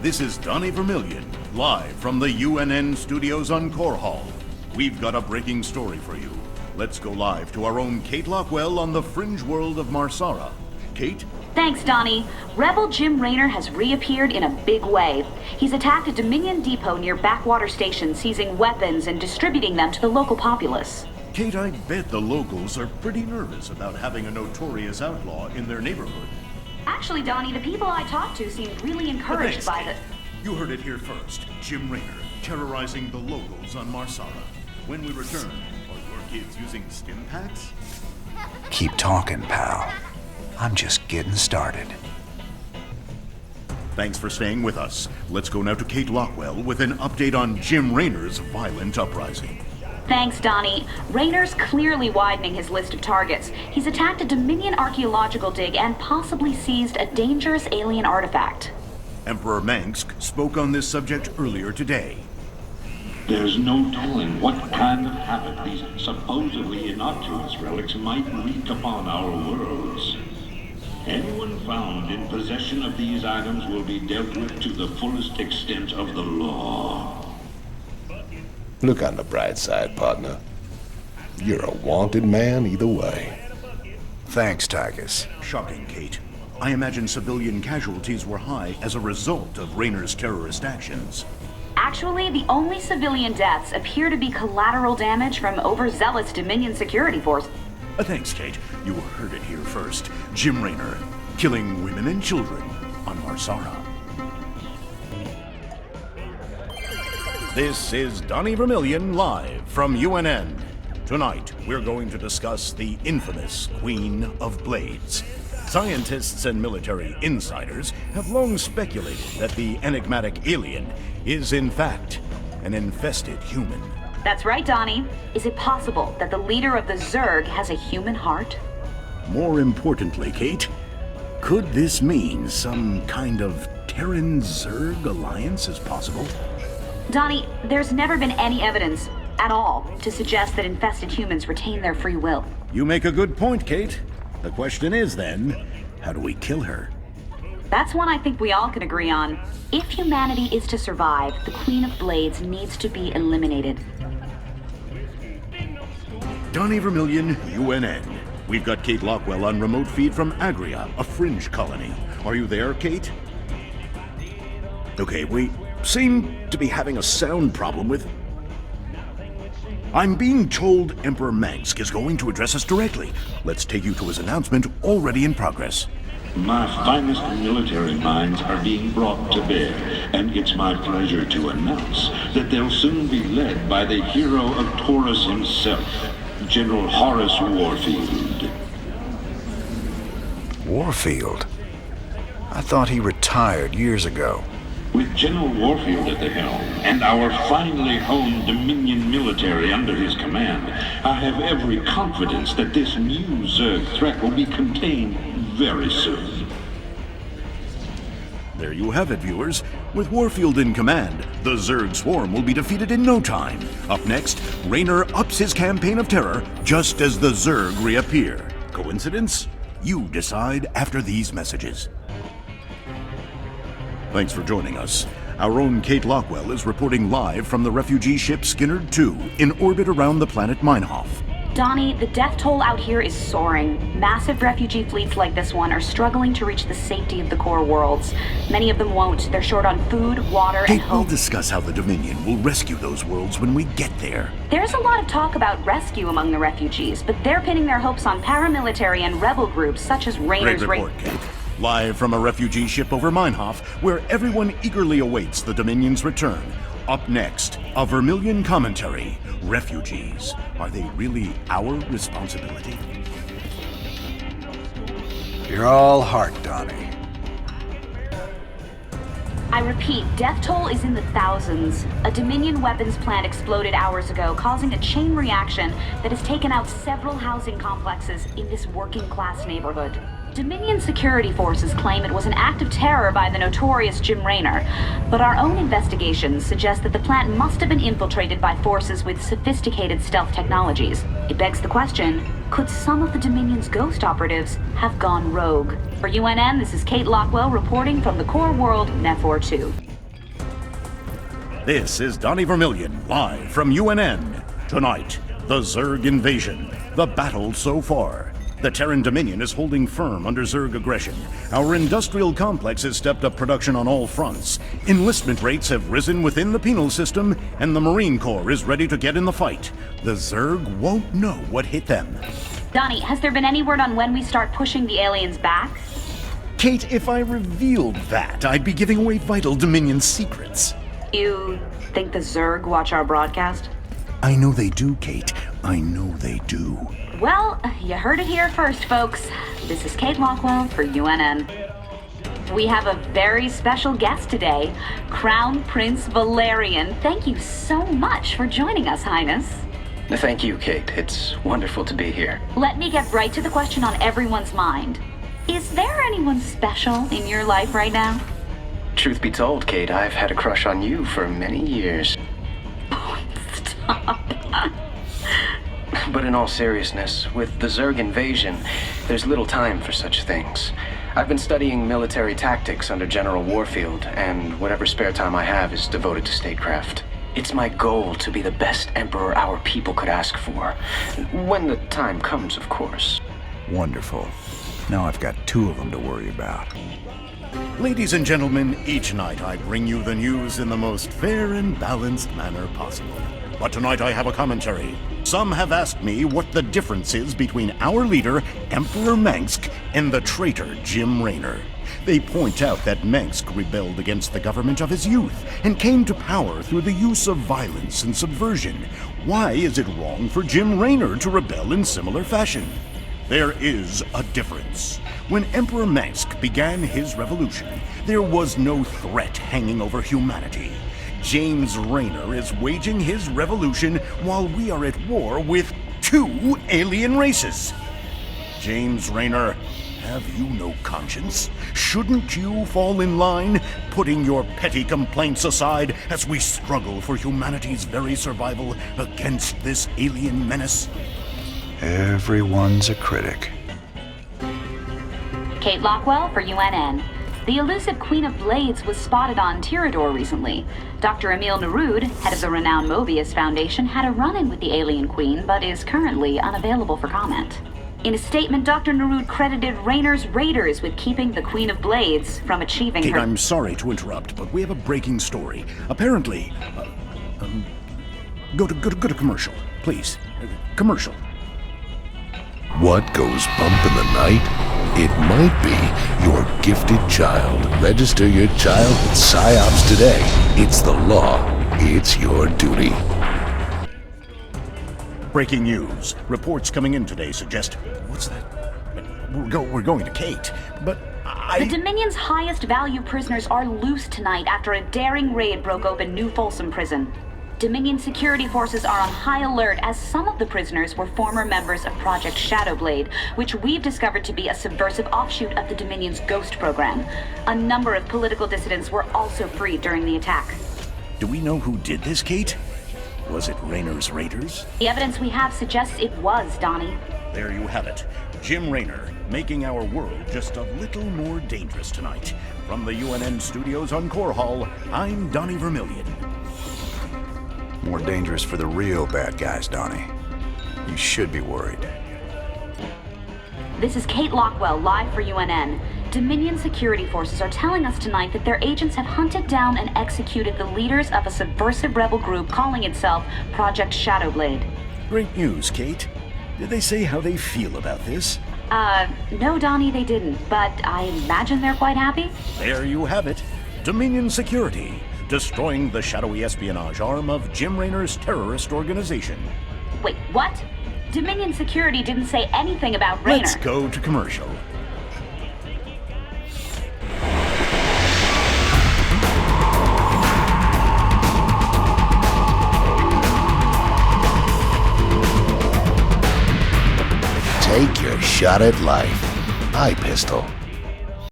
This is Donnie Vermillion, live from the UNN studios on Core Hall. We've got a breaking story for you. Let's go live to our own Kate Lockwell on the fringe world of Marsara. Kate? Thanks, Donnie. Rebel Jim Raynor has reappeared in a big way. He's attacked a Dominion depot near Backwater Station, seizing weapons and distributing them to the local populace. Kate, I bet the locals are pretty nervous about having a notorious outlaw in their neighborhood. Actually, Donnie, the people I talked to seemed really encouraged by the... You heard it here first. Jim Raynor, terrorizing the locals on Marsara. When we return, are your kids using stim packs? Keep talking, pal. I'm just getting started. Thanks for staying with us. Let's go now to Kate Lockwell with an update on Jim Raynor's violent uprising. Thanks, Donnie. Raynor's clearly widening his list of targets. He's attacked a Dominion archaeological dig and possibly seized a dangerous alien artifact. Emperor Mangsk spoke on this subject earlier today. There's no telling what kind of havoc these supposedly innocuous relics might wreak upon our worlds. Anyone found in possession of these items will be dealt with to the fullest extent of the law. Look on the bright side, partner. You're a wanted man either way. Thanks, Tychus. Shocking, Kate. I imagine civilian casualties were high as a result of Raynor's terrorist actions. Actually, the only civilian deaths appear to be collateral damage from overzealous Dominion security force. Thanks, Kate. You heard it here first. Jim Raynor, killing women and children on Marsara. This is Donnie Vermillion live from UNN. Tonight, we're going to discuss the infamous Queen of Blades. Scientists and military insiders have long speculated that the enigmatic alien is, in fact, an infested human. That's right, Donnie. Is it possible that the leader of the Zerg has a human heart? More importantly, Kate, could this mean some kind of Terran-Zerg alliance is possible? Donnie, there's never been any evidence at all to suggest that infested humans retain their free will. You make a good point, Kate. The question is then, how do we kill her? That's one I think we all can agree on. If humanity is to survive, the Queen of Blades needs to be eliminated. Donnie Vermillion, UNN. We've got Kate Lockwell on remote feed from Agria, a fringe colony. Are you there, Kate? Okay, we seem to be having a sound problem with... I'm being told Emperor Mangsk is going to address us directly. Let's take you to his announcement already in progress. My finest military minds are being brought to bear, and it's my pleasure to announce that they'll soon be led by the hero of Taurus himself, General Horace Warfield. Warfield? I thought he retired years ago. With General Warfield at the helm, and our finely honed Dominion military under his command, I have every confidence that this new Zerg threat will be contained very soon. There you have it, viewers. With Warfield in command, the Zerg swarm will be defeated in no time. Up next, Raynor ups his campaign of terror just as the Zerg reappear. Coincidence? You decide after these messages. Thanks for joining us. Our own Kate Lockwell is reporting live from the refugee ship Skinnerd 2 in orbit around the planet Meinhof. Donnie, the death toll out here is soaring. Massive refugee fleets like this one are struggling to reach the safety of the core worlds. Many of them won't. They're short on food, water, and Kate, hope. we'll discuss how the Dominion will rescue those worlds when we get there. There's a lot of talk about rescue among the refugees, but they're pinning their hopes on paramilitary and rebel groups such as Raynor's... Great report, Kate. Live from a refugee ship over Meinhof, where everyone eagerly awaits the Dominion's return. Up next, a Vermillion commentary. Refugees. Are they really our responsibility? You're all heart, Donnie. I repeat, death toll is in the thousands. A Dominion weapons plant exploded hours ago, causing a chain reaction that has taken out several housing complexes in this working-class neighborhood. Dominion security forces claim it was an act of terror by the notorious Jim Raynor, but our own investigations suggest that the plant must have been infiltrated by forces with sophisticated stealth technologies. It begs the question, could some of the Dominion's ghost operatives have gone rogue? For UNN, this is Kate Lockwell reporting from the core world, Nephor 2. This is Donnie Vermillion, live from UNN. Tonight, the Zerg invasion, the battle so far. The Terran Dominion is holding firm under Zerg aggression. Our industrial complex has stepped up production on all fronts. Enlistment rates have risen within the penal system, and the Marine Corps is ready to get in the fight. The Zerg won't know what hit them. Donnie, has there been any word on when we start pushing the aliens back? Kate, if I revealed that, I'd be giving away vital Dominion secrets. You think the Zerg watch our broadcast? I know they do, Kate. I know they do. Well, you heard it here first, folks. This is Kate Lockwell for UNN. We have a very special guest today, Crown Prince Valerian. Thank you so much for joining us, Highness. Thank you, Kate. It's wonderful to be here. Let me get right to the question on everyone's mind. Is there anyone special in your life right now? Truth be told, Kate, I've had a crush on you for many years. Stop. But in all seriousness, with the Zerg invasion, there's little time for such things. I've been studying military tactics under General Warfield, and whatever spare time I have is devoted to statecraft. It's my goal to be the best emperor our people could ask for. When the time comes, of course. Wonderful. Now I've got two of them to worry about. Ladies and gentlemen, each night I bring you the news in the most fair and balanced manner possible. But tonight I have a commentary. Some have asked me what the difference is between our leader, Emperor Mengsk, and the traitor Jim Raynor. They point out that Mengsk rebelled against the government of his youth and came to power through the use of violence and subversion. Why is it wrong for Jim Raynor to rebel in similar fashion? There is a difference. When Emperor Mengsk began his revolution, there was no threat hanging over humanity. James Raynor is waging his revolution while we are at war with two alien races. James Raynor, have you no conscience? Shouldn't you fall in line, putting your petty complaints aside as we struggle for humanity's very survival against this alien menace? Everyone's a critic. Kate Lockwell for UNN. The elusive Queen of Blades was spotted on Tirador recently. Dr. Emil Nerud, head of the renowned Mobius Foundation, had a run-in with the alien queen, but is currently unavailable for comment. In a statement, Dr. Nerud credited Raynor's raiders with keeping the Queen of Blades from achieving Kate, her... I'm sorry to interrupt, but we have a breaking story. Apparently, go to commercial, please. Commercial. What goes bump in the night? It might be your gifted child. Register your child with PsyOps today. It's the law. It's your duty. Breaking news. Reports coming in today suggest... What's that? We're going to Kate, but The Dominion's highest value prisoners are loose tonight after a daring raid broke open New Folsom Prison. Dominion security forces are on high alert as some of the prisoners were former members of Project Shadowblade, which we've discovered to be a subversive offshoot of the Dominion's Ghost program. A number of political dissidents were also freed during the attack. do we know who did this, Kate? Was it Raynor's raiders? The evidence we have suggests it was, Donnie. There you have it. Jim Raynor, making our world just a little more dangerous tonight. From the UNN studios on Core Hall, I'm Donnie Vermillion. More dangerous for the real bad guys, Donnie. You should be worried. This is Kate Lockwell, live for UNN. Dominion security forces are telling us tonight that their agents have hunted down and executed the leaders of a subversive rebel group calling itself Project Shadowblade. Great news, Kate. Did they say how they feel about this? No, Donnie, they didn't, but I imagine they're quite happy. There you have it. Dominion Security, destroying the shadowy espionage arm of Jim Raynor's terrorist organization. Wait, what? Dominion Security didn't say anything about Raynor. Let's go to commercial. Take your shot at life. Eye pistol.